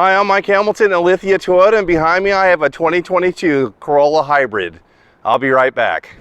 Hi, I'm Mike Hamilton at Lithia Toyota, and behind me I have a 2022 Corolla Hybrid. I'll be right back.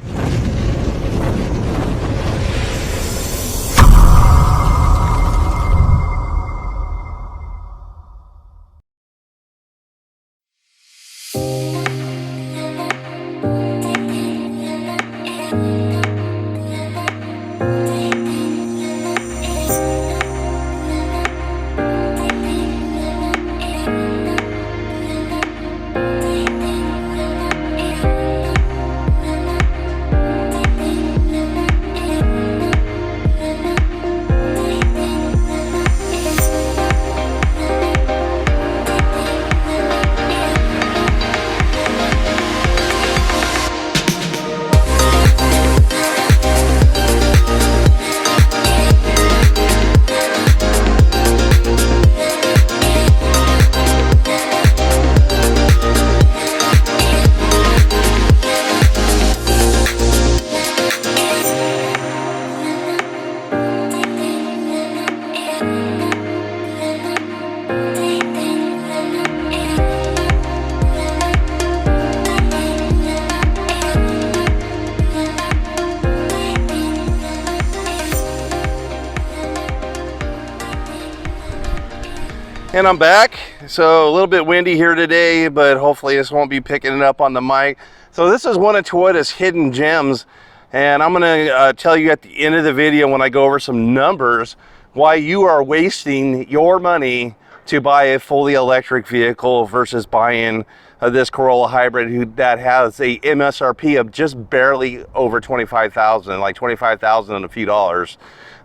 And I'm back. So a little bit windy here today, but hopefully this won't be picking it up on the mic. So this is one of Toyota's hidden gems, and I'm gonna tell you at the end of the video, when I go over some numbers, why you are wasting your money to buy a fully electric vehicle versus buying this Corolla Hybrid that has a MSRP of just barely over $25,000, like $25,000 and a few dollars.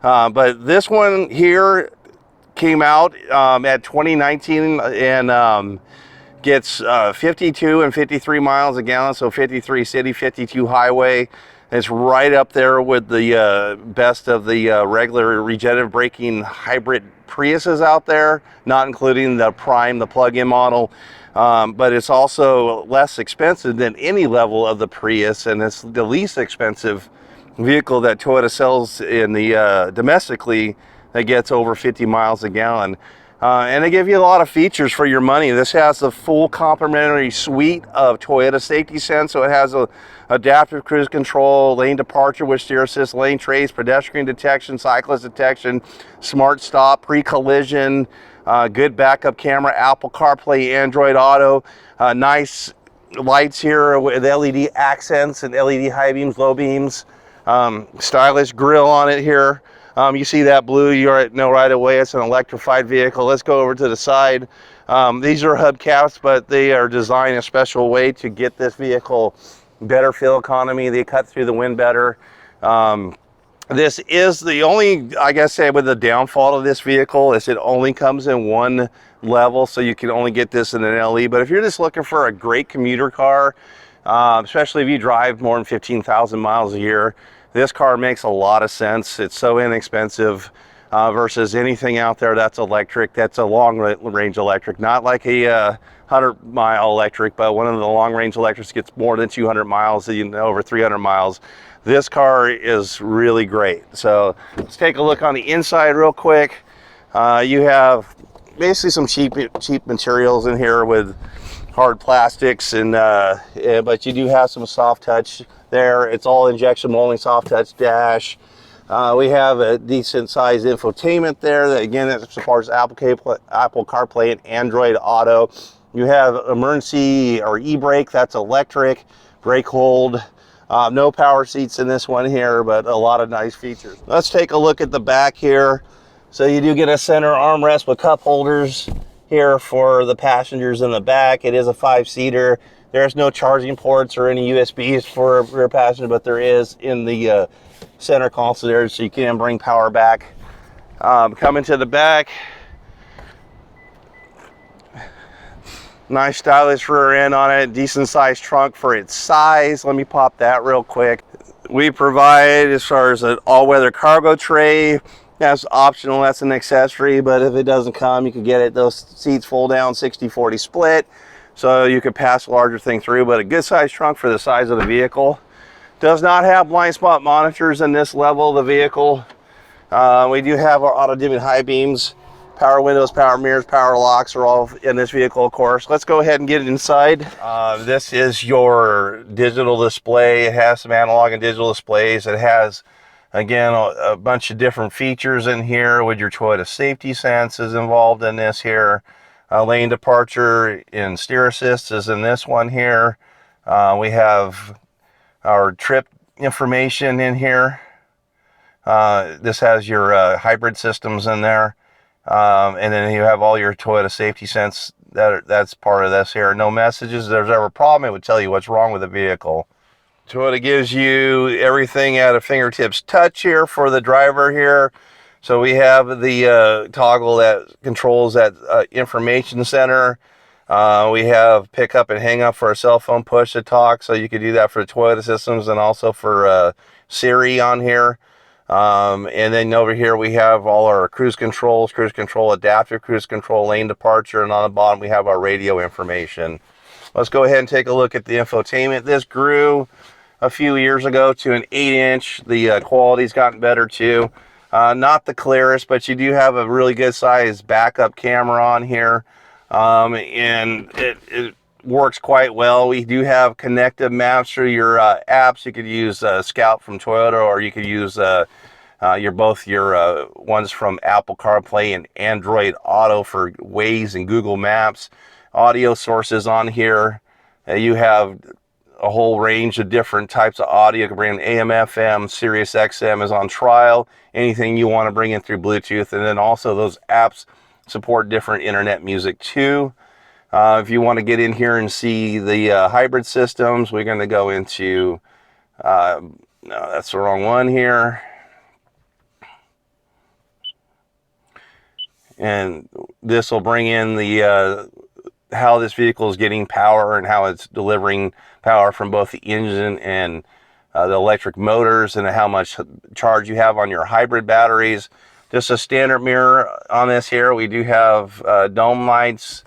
But this one here came out at 2019 and gets 52 and 53 miles a gallon, so 53 city, 52 highway. It's right up there with the best of the regular regenerative braking hybrid Priuses out there, not including the Prime, the plug-in model. But it's also less expensive than any level of the Prius, and it's the least expensive vehicle that Toyota sells in the domestically that gets over 50 miles a gallon. And they give you a lot of features for your money. This has the full complimentary suite of Toyota safety sense. So it has a adaptive cruise control, lane departure with steer assist, lane trace, pedestrian detection, cyclist detection, smart stop, pre-collision, good backup camera, Apple CarPlay, Android Auto, nice lights here with LED accents and LED high beams, low beams, stylish grille on it here. You see that blue, you already know right away it's an electrified vehicle. Let's go over to the side. These are hubcaps, but they are designed a special way to get this vehicle better fuel economy. They cut through the wind better. This is the only, I guess, say with the downfall of this vehicle is it only comes in one level, so you can only get this in an LE. But if you're just looking for a great commuter car, especially if you drive more than 15,000 miles a year, this car makes a lot of sense. It's so inexpensive versus anything out there that's electric, that's a long range electric, not like a 100-mile electric, but one of the long range electrics gets more than 200 miles, over 300 miles. This car is really great. So let's take a look on the inside real quick. You have basically some cheap materials in here with hard plastics, and but you do have some soft touch there. It's all injection molding, soft touch dash. We have a decent sized infotainment there that again that supports Apple CarPlay and Android Auto. You have emergency or e-brake, that's electric, brake hold. No power seats in this one here, but a lot of nice features. Let's take a look at the back here. So you do get a center armrest with cup holders here for the passengers in the back. It is a 5-seater. There's no charging ports or any USBs for rear passenger, but there is in the center console there, so you can bring power back. Coming to the back, nice stylish rear end on it, decent sized trunk for its size. Let me pop that real quick. We provide, as far as an all-weather cargo tray, that's optional, that's an accessory, but if it doesn't come, you can get it. Those seats fold down 60-40 split, so you could pass a larger thing through, but a good sized trunk for the size of the vehicle. Does not have blind spot monitors in this level of the vehicle. We do have our auto dimming high beams. Power windows, power mirrors, power locks are all in this vehicle, of course. Let's go ahead and get inside. This is your digital display. It has some analog and digital displays. It has, again, a bunch of different features in here with your Toyota safety sense is involved in this here. Lane departure and steer assist is in this one here. We have our trip information in here. This has your hybrid systems in there. And then you have all your Toyota safety sense. That's part of this here. No messages. If there's ever a problem, it would tell you what's wrong with the vehicle. Toyota gives you everything at a fingertips touch here for the driver here. So we have the toggle that controls that information center. We have pick up and hang up for a cell phone push to talk. So you could do that for the Toyota systems and also for Siri on here. And then over here we have all our cruise control, adaptive cruise control, lane departure, and on the bottom we have our radio information. Let's go ahead and take a look at the infotainment. This grew a few years ago to an 8-inch. The quality's gotten better too. Not the clearest, but you do have a really good size backup camera on here. And it works quite well. We do have connected maps for your apps. You could use Scout from Toyota, or you could use your ones from Apple CarPlay and Android Auto for Waze and Google Maps. Audio sources on here. You have a whole range of different types of audio. You can bring in AM, FM, Sirius XM is on trial. Anything you want to bring in through Bluetooth, and then also those apps support different internet music too. If you want to get in here and see the hybrid systems, we're going to go into, no, that's the wrong one here. And this will bring in the how this vehicle is getting power and how it's delivering power from both the engine and the electric motors, and how much charge you have on your hybrid batteries. Just a standard mirror on this here. We do have dome lights,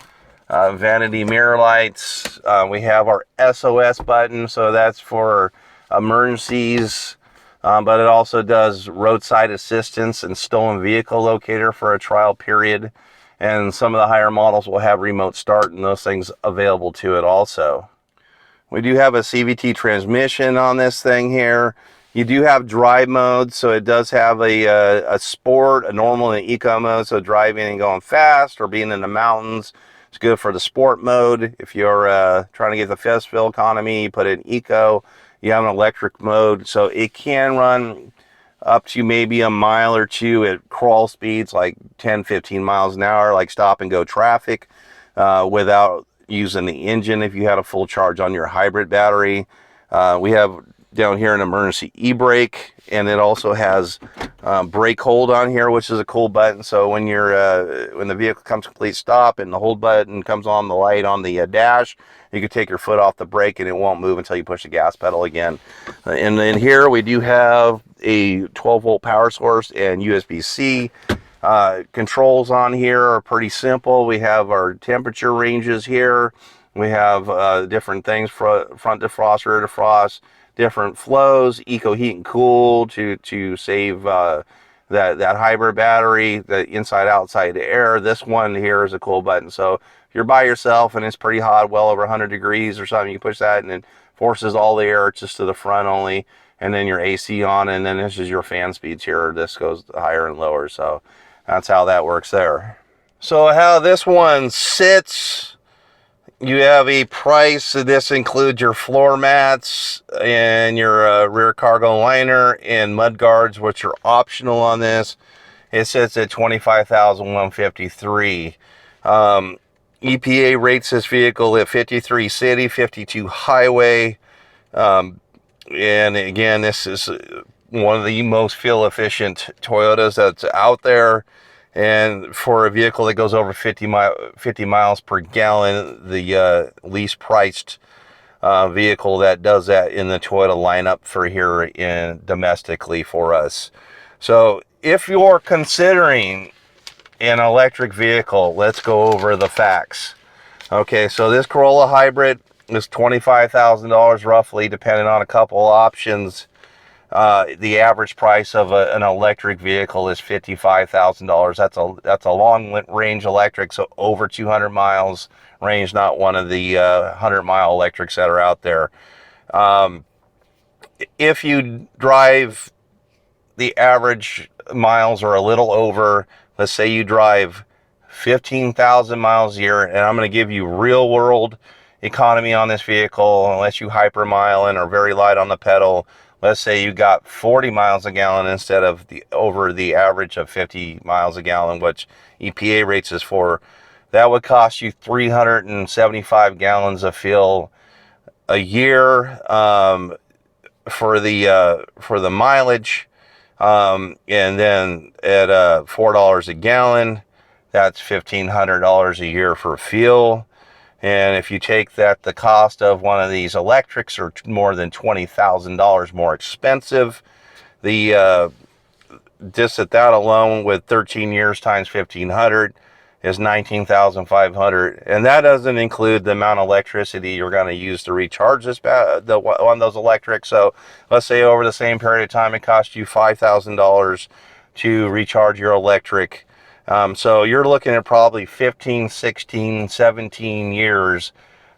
vanity mirror lights. We have our SOS button, so that's for emergencies, but it also does roadside assistance and stolen vehicle locator for a trial period. And some of the higher models will have remote start and those things available to it also. We do have a CVT transmission on this thing here. You do have drive mode, so it does have a sport, a normal, and an eco mode. So driving and going fast or being in the mountains, it's good for the sport mode. If you're trying to get the fast fuel economy, you put it in eco. You have an electric mode, so it can run up to maybe a mile or two at crawl speeds, like 10-15 miles an hour, like stop and go traffic, without using the engine if you had a full charge on your hybrid battery. We have down here an emergency e-brake, and it also has brake hold on here, which is a cool button. So when you're when the vehicle comes to complete stop and the hold button comes on the light on the dash, you can take your foot off the brake and it won't move until you push the gas pedal again. And then here we do have a 12-volt power source and USB-C. Controls on here are pretty simple. We have our temperature ranges here. We have different things for front defrost, rear defrost, different flows, eco heat and cool to save that hybrid battery, the inside outside air. This one here is a cool button. So if you're by yourself and it's pretty hot, well over 100 degrees or something, you push that and it forces all the air just to the front only, and then your AC on, and then this is your fan speeds here. This goes higher and lower, so that's how that works there. So how this one sits, you have a price. This includes your floor mats and your rear cargo liner and mud guards, which are optional on this. It sits at $25,153. EPA rates this vehicle at 53 city, 52 highway. And again, this is one of the most fuel efficient Toyotas that's out there. And for a vehicle that goes over 50 miles per gallon, the least priced vehicle that does that in the Toyota lineup for here in domestically for us. So if you're considering an electric vehicle, let's go over the facts. Okay, so this Corolla hybrid is $25,000 roughly, depending on a couple options. The average price of an electric vehicle is $55,000. That's a long range electric, so over 200 miles range, not one of the 100-mile electrics that are out there. If you drive the average miles or a little over, let's say you drive 15,000 miles a year, and I'm going to give you real world economy on this vehicle, unless you hypermile and are very light on the pedal. Let's say you got 40 miles a gallon instead of over the average of 50 miles a gallon, which EPA rates is for. That would cost you 375 gallons of fuel a year for the mileage. And then at $4 a gallon, that's $1,500 a year for fuel. And if you take that, the cost of one of these electrics are more than $20,000 more expensive. The just at that alone, with 13 years times 1,500 is 19,500, and that doesn't include the amount of electricity you're going to use to recharge this one of those electrics. So let's say over the same period of time it costs you $5,000 to recharge your electric. So you're looking at probably 15, 16, 17 years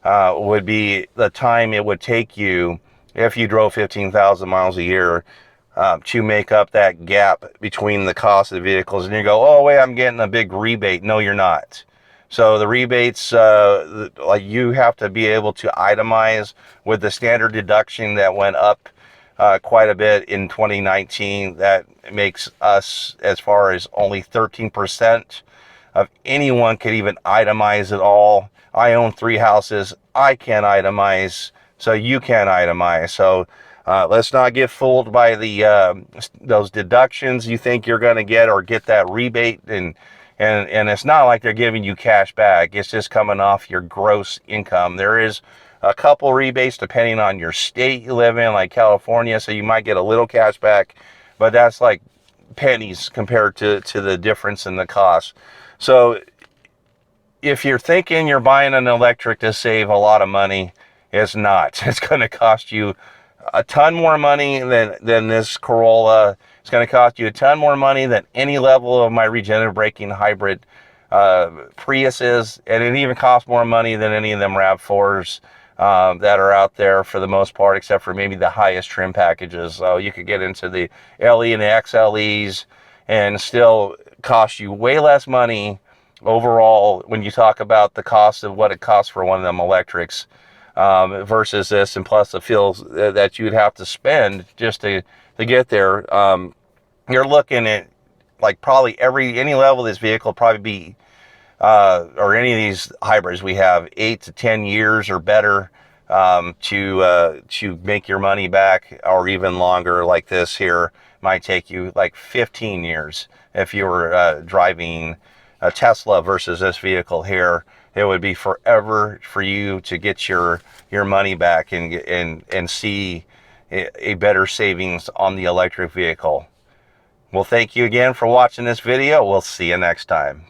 would be the time it would take you if you drove 15,000 miles a year to make up that gap between the cost of the vehicles. And you go, oh wait, I'm getting a big rebate. No, you're not. So the rebates, like, you have to be able to itemize with the standard deduction that went up quite a bit in 2019. That makes us, as far as only 13% of anyone could even itemize at all. I own 3 houses. I can't itemize, so you can't itemize. So let's not get fooled by those deductions you think you're going to get, or get that rebate. And it's not like they're giving you cash back. It's just coming off your gross income. There is a couple rebates depending on your state you live in, like California, so you might get a little cash back, but that's like pennies compared to the difference in the cost. So if you're thinking you're buying an electric to save a lot of money, it's not. It's going to cost you a ton more money than this Corolla. It's going to cost you a ton more money than any level of my regenerative braking hybrid Prius is, and it even costs more money than any of them RAV4s that are out there, for the most part, except for maybe the highest trim packages. So you could get into the LE and the XLEs and still cost you way less money overall when you talk about the cost of what it costs for one of them electrics versus this, and plus the fuels that you'd have to spend just to get there. You're looking at, like, probably any level of this vehicle probably be or any of these hybrids we have, 8 to 10 years or better to make your money back, or even longer. Like this here might take you like 15 years if you were driving a Tesla versus this vehicle here. It would be forever for you to get your money back and see a better savings on the electric vehicle. Well, thank you again for watching this video. We'll see you next time.